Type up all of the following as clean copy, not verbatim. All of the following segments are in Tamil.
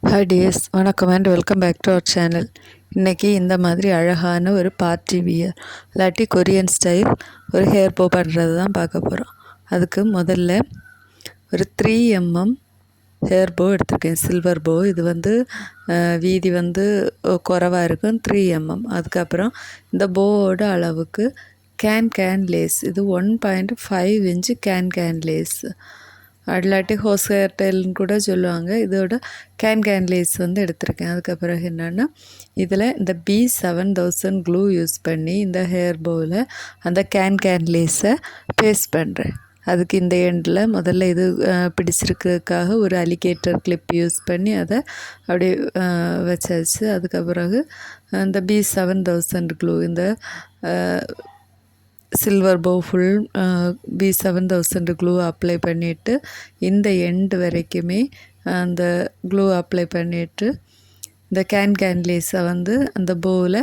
ஹாய் டியர்ஸ், வணக்கம் and welcome back to our channel. இன்றைக்கி இந்த மாதிரி அழகான ஒரு பார்ட்டி வியர் இல்லாட்டி கொரியன் ஸ்டைல் ஒரு ஹேர் போ பண்ணுறது தான் பார்க்க போகிறோம். அதுக்கு முதல்ல ஒரு 3mm ஹேர் போ எடுத்திருக்கேன், சில்வர் போ. இது வீதி குறைவாக இருக்கும், 3mm. அதுக்கப்புறம் இந்த போவோட அளவுக்கு கேன் லேஸ், இது 1.5 இன்ச்சு கேன் லேஸ், அல்லாட்டி ஹோஸ் ஹேர் டைல்னு கூட சொல்லுவாங்க. இதோட கேன் லேஸ் எடுத்திருக்கேன். அதுக்கப்புறம் என்னென்னா இதில் இந்த B7000 க்ளூ யூஸ் பண்ணி இந்த ஹேர் போவில் அந்த கேன் லேஸை பேஸ்ட் பண்ணுறேன். அதுக்கு இந்த எண்டில் முதல்ல இது பிடிச்சிருக்கிறதுக்காக ஒரு அலிகேட்டர் கிளிப் யூஸ் பண்ணி அதை அப்படியே வச்சாச்சு. அதுக்கப்புறம் இந்த B7000 க்ளூ இந்த சில்வர் போ ஃபுல் B7000 க்ளூ அப்ளை பண்ணிவிட்டு இந்த எண்டு வரைக்குமே அந்த க்ளூ அப்ளை பண்ணிவிட்டு இந்த கேன் லேஸை அந்த போவில்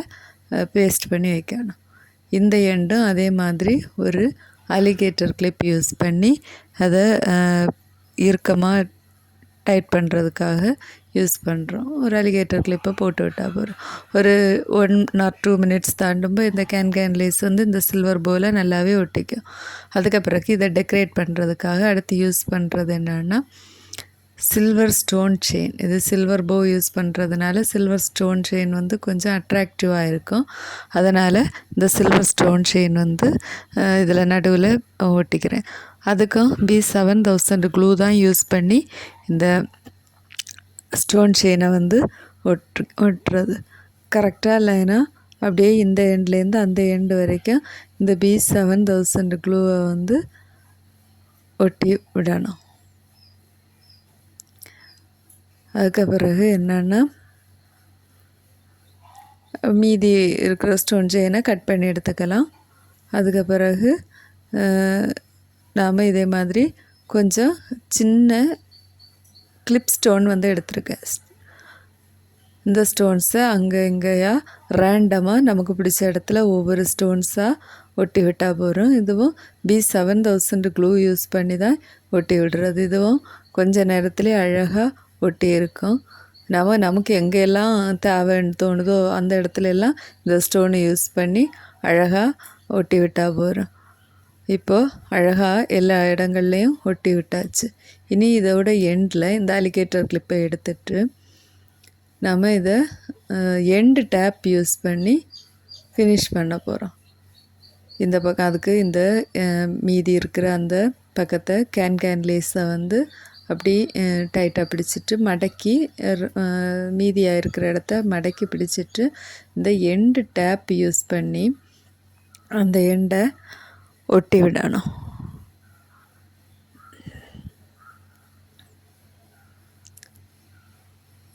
பேஸ்ட் பண்ணி வைக்கணும். இந்த எண்டும் அதே மாதிரி ஒரு அலிகேட்டர் கிளிப் யூஸ் பண்ணி அதை இறுக்கமாக டைட் பண்ணுறதுக்காக யூஸ் பண்ணுறோம். ஒரு அலிகேட்டர் கிளிப்பை போட்டு விட்டால் போகிறோம். ஒரு 1 or 2 மினிட்ஸ் தாண்டும்போது இந்த கேன் லேஸ் இந்த சில்வர் போவில் நல்லாவே ஒட்டிக்கும். அதுக்கப்புறம் இதை டெக்கரேட் பண்ணுறதுக்காக அடுத்து யூஸ் பண்ணுறது என்னென்னா சில்வர் ஸ்டோன் செயின். இது சில்வர் போ யூஸ் பண்ணுறதுனால சில்வர் ஸ்டோன் செயின் கொஞ்சம் அட்ராக்டிவாக இருக்கும். அதனால் இந்த சில்வர் ஸ்டோன் செயின் இதில் நடுவில் ஒட்டிக்கிறேன். அதுக்கும் B7000 க்ளூ தான் யூஸ் பண்ணி இந்த ஸ்டோன் செயினை ஒட்டுறது. கரெக்டாக இல்லைன்னா அப்படியே இந்த எண்ட்லேருந்து அந்த எண்டு வரைக்கும் இந்த B7000 க்ளூவை ஒட்டி விடணும். அதுக்கு பிறகு என்னென்னா மீதி இருக்கிற ஸ்டோன் செயினை கட் பண்ணி எடுத்துக்கலாம். அதுக்கு பிறகு நாம் இதே மாதிரி கொஞ்சம் சின்ன கிளிப் ஸ்டோன் எடுத்திருக்கேன். இந்த ஸ்டோன்ஸை அங்கே இங்கேயா ரேண்டமாக நமக்கு பிடிச்ச இடத்துல ஒவ்வொரு ஸ்டோன்ஸாக ஒட்டி விட்டால் போகிறோம். இதுவும் B7000 க்ளூ யூஸ் பண்ணி தான் ஒட்டி விடுறது. இதுவும் கொஞ்சம் நேரத்துலேயே அழகாக ஒட்டி இருக்கும். நமக்கு எங்கெல்லாம் தேவைன்னு தோணுதோ அந்த இடத்துலலாம் இந்த ஸ்டோனை யூஸ் பண்ணி அழகாக ஒட்டி விட்டால் போகிறோம். இப்போது அழகாக எல்லா இடங்கள்லையும் ஒட்டி விட்டாச்சு. இனி இதோட எண்டில் இந்த அலிகேட்டர் கிளிப்பை எடுத்துட்டு நம்ம இதை எண்டு டேப் யூஸ் பண்ணி ஃபினிஷ் பண்ண போகிறோம். இந்த பக்கம் அதுக்கு இந்த மீதி இருக்கிற அந்த பக்கத்தை கேன் லேஸை அப்படி டைட்டாக பிடிச்சிட்டு மடக்கி மீதியாக இருக்கிற இடத்த மடக்கி பிடிச்சிட்டு இந்த எண்டு டேப் யூஸ் பண்ணி அந்த எண்டை ஒட்டி விடணும்.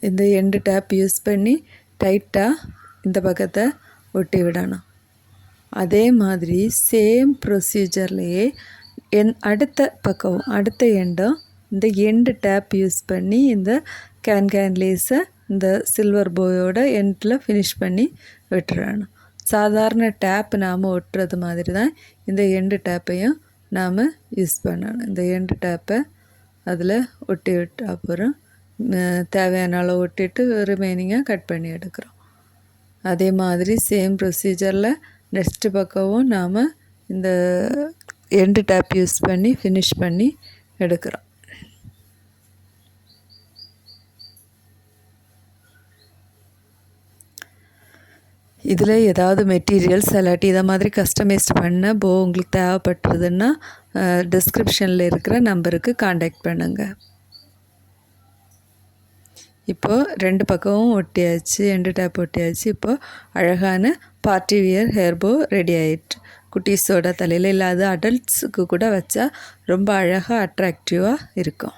இந்த எண்டு டேப் யூஸ் பண்ணி டைட்டாக இந்த பக்கத்தை ஒட்டி விடணும். அதே மாதிரி சேம் ப்ரொசீஜர்லேயே அடுத்த பக்கம் அடுத்த எண்டும் இந்த எண்டு டேப் யூஸ் பண்ணி இந்த கேன் லேஸை இந்த சில்வர் போயோட எண்டில் ஃபினிஷ் பண்ணி விட்டுறணும். சாதாரண டேப் நாம் ஒட்டுறது மாதிரி தான் இந்த எண்டு டேப்பையும் நாம் யூஸ் பண்ணணும். இந்த எண்டு டேப்பை அதில் ஒட்டி விட்டு அப்புறம் தேவையான அளவு ஒட்டிட்டு ரிமைனிங்காக கட் பண்ணி எடுக்கிறோம். அதே மாதிரி சேம் ப்ரொசீஜரில் நெக்ஸ்ட்டு பக்கமும் நாம் இந்த எண்டு டேப் யூஸ் பண்ணி ஃபினிஷ் பண்ணி எடுக்கிறோம். இதில் ஏதாவது மெட்டீரியல்ஸ் இல்லாட்டி இதை மாதிரி கஸ்டமைஸ் பண்ண போ உங்களுக்கு தேவைப்பட்டுறதுன்னா டிஸ்கிரிப்ஷனில் இருக்கிற நம்பருக்கு காண்டாக்ட் பண்ணுங்கள். இப்போது 2 பக்கமும் ஒட்டியாச்சு, எண்டு டேப் ஒட்டியாச்சு. இப்போது அழகான பார்ட்டி வியர் ஹேர் போ ரெடி ஆகிட்டு. குட்டீஸோட தலையில் இல்லாத அடல்ட்ஸுக்கு கூட வச்சா ரொம்ப அழகாக அட்ராக்டிவாக இருக்கும்.